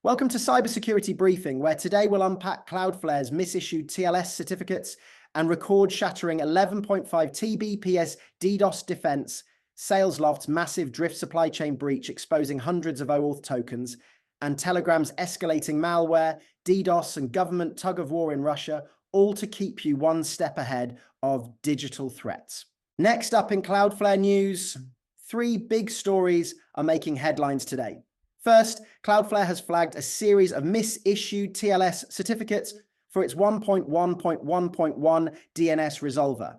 Welcome to Cybersecurity Briefing, where today we'll unpack Cloudflare's misissued TLS certificates and record-shattering 11.5 Tbps DDoS defense, salesloft's massive drift supply chain breach exposing hundreds of OAuth tokens, and Telegram's escalating malware, DDoS, and government tug-of-war in Russia, all to keep you one step ahead of digital threats. Next up in Cloudflare news, three big stories are making headlines today. First, Cloudflare has flagged a series of misissued TLS certificates for its 1.1.1.1 DNS resolver.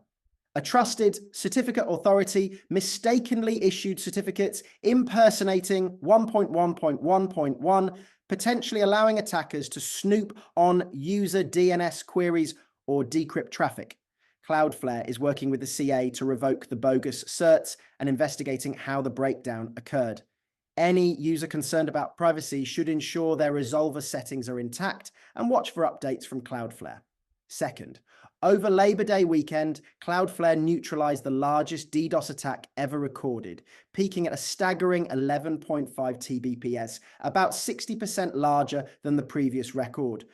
A trusted certificate authority mistakenly issued certificates impersonating 1.1.1.1, potentially allowing attackers to snoop on user DNS queries or decrypt traffic. Cloudflare is working with the CA to revoke the bogus certs and investigating how the breakdown occurred. Any user concerned about privacy should ensure their resolver settings are intact and watch for updates from Cloudflare. Second, over Labor Day weekend, Cloudflare neutralized the largest DDoS attack ever recorded, peaking at a staggering 11.5 Tbps, about 60% larger than the previous record.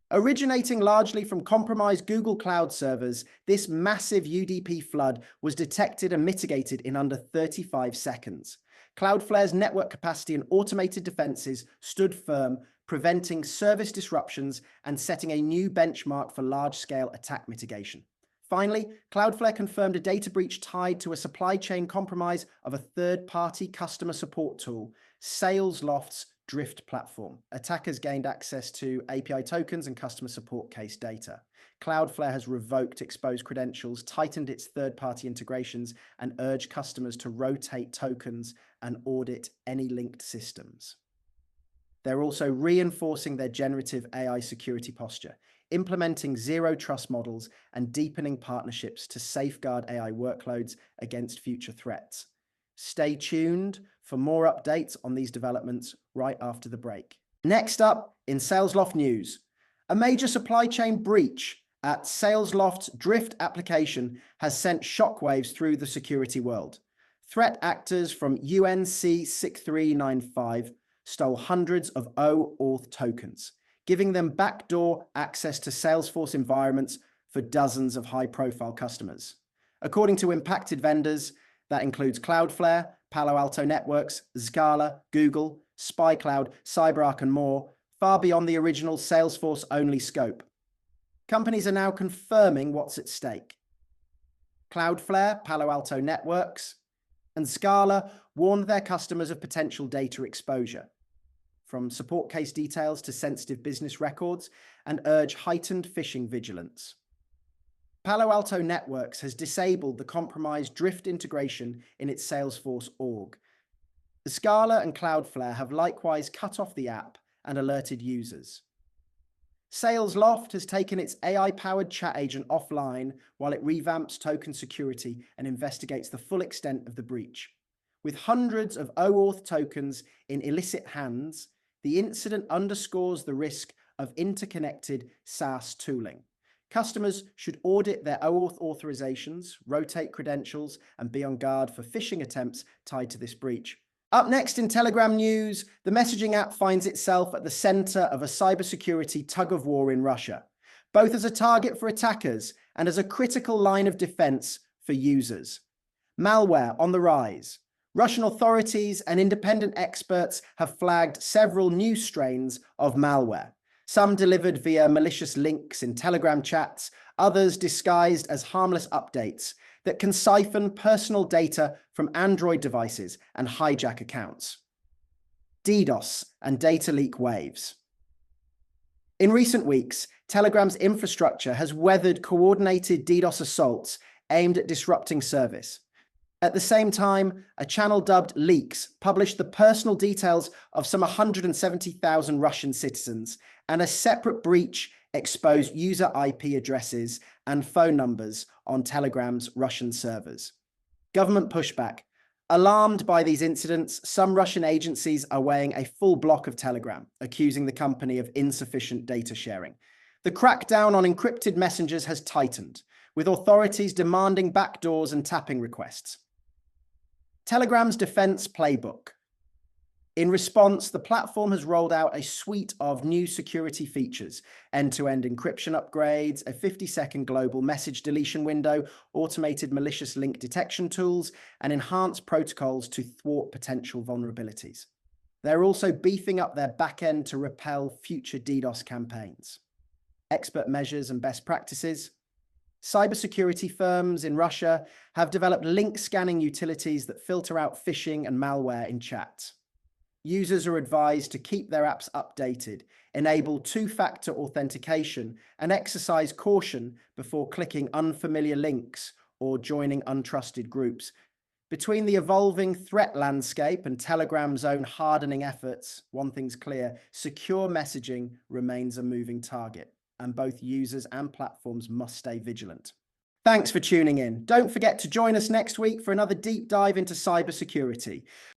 Originating largely from compromised Google Cloud servers, this massive UDP flood was detected and mitigated in under 35 seconds. Cloudflare's network capacity and automated defenses stood firm, preventing service disruptions and setting a new benchmark for large-scale attack mitigation. Finally, Cloudflare confirmed a data breach tied to a supply chain compromise of a third-party customer support tool, salesloft's Drift platform. Attackers gained access to API tokens and customer support case data. Cloudflare has revoked exposed credentials, tightened its third-party integrations, and urged customers to rotate tokens and audit any linked systems. They're also reinforcing their generative AI security posture, implementing zero-trust models and deepening partnerships to safeguard AI workloads against future threats. Stay tuned for more updates on these developments right after the break. Next up in salesloft news, a major supply chain breach at salesloft's Drift application has sent shockwaves through the security world. Threat actors from UNC 6395 stole hundreds of OAuth tokens, giving them backdoor access to Salesforce environments for dozens of high-profile customers. According to impacted vendors, that includes Cloudflare, Palo Alto Networks, Scala, Google, SpyCloud, CyberArk, and more, far beyond the original Salesforce-only scope. Companies are now confirming what's at stake. Cloudflare, Palo Alto Networks, and Scala warned their customers of potential data exposure, from support case details to sensitive business records, and urge heightened phishing vigilance. Palo Alto Networks has disabled the compromised Drift integration in its Salesforce org. Scala and Cloudflare have likewise cut off the app and alerted users. Salesloft has taken its AI-powered chat agent offline while it revamps token security and investigates the full extent of the breach. With hundreds of OAuth tokens in illicit hands, the incident underscores the risk of interconnected SaaS tooling. Customers should audit their OAuth authorizations, rotate credentials, and be on guard for phishing attempts tied to this breach. Up next in Telegram news, the messaging app finds itself at the center of a cybersecurity tug-of-war in Russia, both as a target for attackers and as a critical line of defense for users. Malware on the rise. Russian authorities and independent experts have flagged several new strains of malware. Some delivered via malicious links in Telegram chats, others disguised as harmless updates that can siphon personal data from Android devices and hijack accounts. DDoS and data leak waves. In recent weeks, Telegram's infrastructure has weathered coordinated DDoS assaults aimed at disrupting service. At the same time, a channel dubbed Leaks published the personal details of some 170,000 Russian citizens, and a separate breach exposed user IP addresses and phone numbers on Telegram's Russian servers. Government pushback. Alarmed by these incidents, some Russian agencies are weighing a full block of Telegram, accusing the company of insufficient data sharing. The crackdown on encrypted messengers has tightened, with authorities demanding backdoors and tapping requests. Telegram's defense playbook. In response, the platform has rolled out a suite of new security features: end-to-end encryption upgrades, a 50-second global message deletion window, automated malicious link detection tools, and enhanced protocols to thwart potential vulnerabilities. They're also beefing up their backend to repel future DDoS campaigns. Expert measures and best practices. Cybersecurity firms in Russia have developed link scanning utilities that filter out phishing and malware in chats. Users are advised to keep their apps updated, enable two-factor authentication, and exercise caution before clicking unfamiliar links or joining untrusted groups. Between the evolving threat landscape and Telegram's own hardening efforts, one thing's clear: secure messaging remains a moving target, and both users and platforms must stay vigilant. Thanks for tuning in. Don't forget to join us next week for another deep dive into cybersecurity.